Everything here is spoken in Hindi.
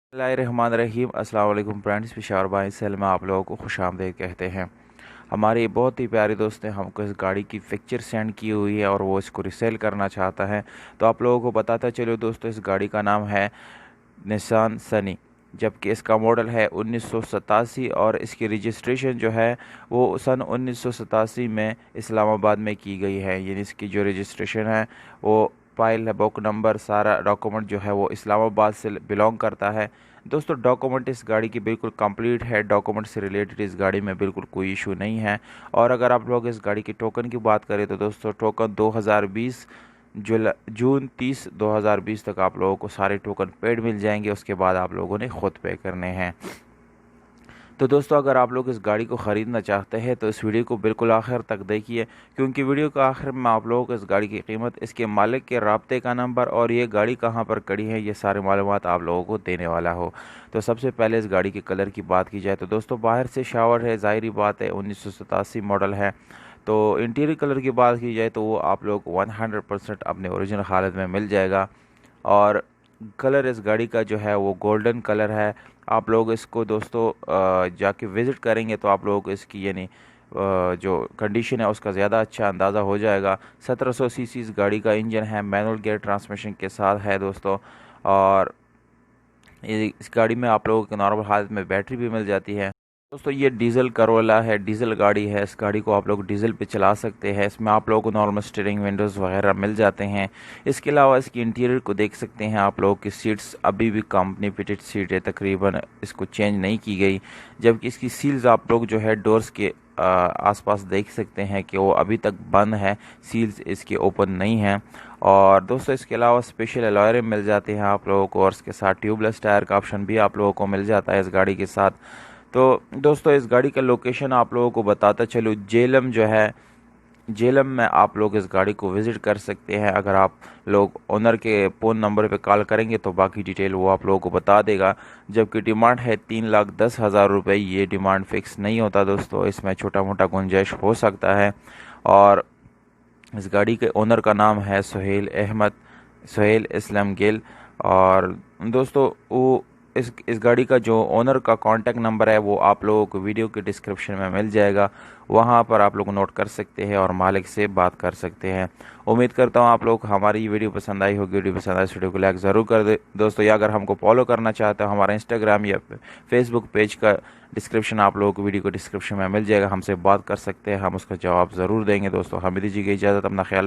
बिस्मिल्लाहिर्रहमानिर्रहीम। अस्सलाम वालेकुम फ्रेंड्स, पेशावर बाई सेल में आप लोगों को खुशामदीद कहते हैं। हमारे बहुत ही प्यारे दोस्त ने हमको इस गाड़ी की पिक्चर सेंड की हुई है और वो इसको रिसेल करना चाहता है। तो आप लोगों को बताता चलो दोस्तों, इस गाड़ी का नाम है निसान सनी, जबकि इसका मॉडल है 1987 और इसकी रजिस्ट्रेशन जो है वो सन 1987 में इस्लामाबाद में की गई है। यानी इसकी जो रजिस्ट्रेशन है वो फाइल है, बुक नंबर, सारा डॉक्यूमेंट जो है वो इस्लामाबाद से बिलोंग करता है। दोस्तों डॉक्यूमेंट इस गाड़ी की बिल्कुल कंप्लीट है, डॉक्यूमेंट से रिलेटेड इस गाड़ी में बिल्कुल कोई इशू नहीं है। और अगर आप लोग इस गाड़ी की टोकन की बात करें तो दोस्तों टोकन 2020 जून 30 2020 तक आप लोगों को सारे टोकन पेड मिल जाएंगे। उसके बाद आप लोगों ने खुद पे करने हैं। तो दोस्तों अगर आप लोग इस गाड़ी को ख़रीदना चाहते हैं तो इस वीडियो को बिल्कुल आखिर तक देखिए, क्योंकि वीडियो के आखिर में आप लोगों को इस गाड़ी की कीमत, इसके मालिक के राब्ते का नंबर और ये गाड़ी कहाँ पर खड़ी है, ये सारी मालूमात आप लोगों को देने वाला हो। तो सबसे पहले इस गाड़ी के कलर की बात की जाए तो दोस्तों बाहर से शावर है, ज़ाहिरी बात है 1987 मॉडल है। तो इंटीरियर कलर की बात की जाए तो वो आप लोग 100% अपने ओरिजिनल हालत में मिल जाएगा। और कलर इस गाड़ी का जो है वो गोल्डन कलर है। आप लोग इसको दोस्तों जाके विज़िट करेंगे तो आप लोगों को इसकी यानी जो कंडीशन है उसका ज़्यादा अच्छा अंदाज़ा हो जाएगा। 1700 सीसी इस गाड़ी का इंजन है, मैनुअल गियर ट्रांसमिशन के साथ है दोस्तों। और इस गाड़ी में आप लोगों को नॉर्मल हालत में बैटरी भी मिल जाती है। दोस्तों ये डीजल करोला है, डीजल गाड़ी है। इस गाड़ी को आप लोग डीजल पे चला सकते हैं। इसमें आप लोगों को नॉर्मल स्टीयरिंग विंडोज़ वगैरह मिल जाते हैं। इसके अलावा इसकी इंटीरियर को देख सकते हैं आप लोगों की सीट्स अभी भी कंपनी फिटेड सीट है, तकरीबन इसको चेंज नहीं की गई। जबकि इसकी सील्स आप लोग जो है डोर्स के आसपास देख सकते हैं कि वो अभी तक बंद है, सील्स इसके ओपन नहीं हैं। और दोस्तों इसके अलावा स्पेशल अलॉय मिल जाते हैं आप लोगों को, और इसके साथ ट्यूबलेस टायर का ऑप्शन भी आप लोगों को मिल जाता है इस गाड़ी के साथ। तो दोस्तों इस गाड़ी का लोकेशन आप लोगों को बताता चलो, जेलम जो है, जेलम में आप लोग इस गाड़ी को विज़िट कर सकते हैं। अगर आप लोग ओनर के फ़ोन नंबर पे कॉल करेंगे तो बाकी डिटेल वो आप लोगों को बता देगा। जबकि डिमांड है 3,10,000 रुपये। ये डिमांड फ़िक्स नहीं होता दोस्तों, इसमें छोटा मोटा गुंजाइश हो सकता है। और इस गाड़ी के ओनर का नाम है सुहेल इस्लाम गिल। और दोस्तों वो इस गाड़ी का जो ओनर का कांटेक्ट नंबर है वो आप लोगों को वीडियो के डिस्क्रिप्शन में मिल जाएगा, वहाँ पर आप लोग नोट कर सकते हैं और मालिक से बात कर सकते हैं। उम्मीद करता हूँ आप लोग हमारी ये वीडियो पसंद आई होगी। वीडियो पसंद आई इस वीडियो को लाइक ज़रूर कर दे दोस्तों। या अगर हमको फॉलो करना चाहते हो हमारा इंस्टाग्राम या फेसबुक पेज का डिस्क्रिप्शन आप लोगों को वीडियो को डिस्क्रिप्शन में मिल जाएगा, हमसे बात कर सकते हैं, हम उसका जवाब ज़रूर देंगे। दोस्तों हमें दीजिए इजाज़त, अपना ख्याल रखें।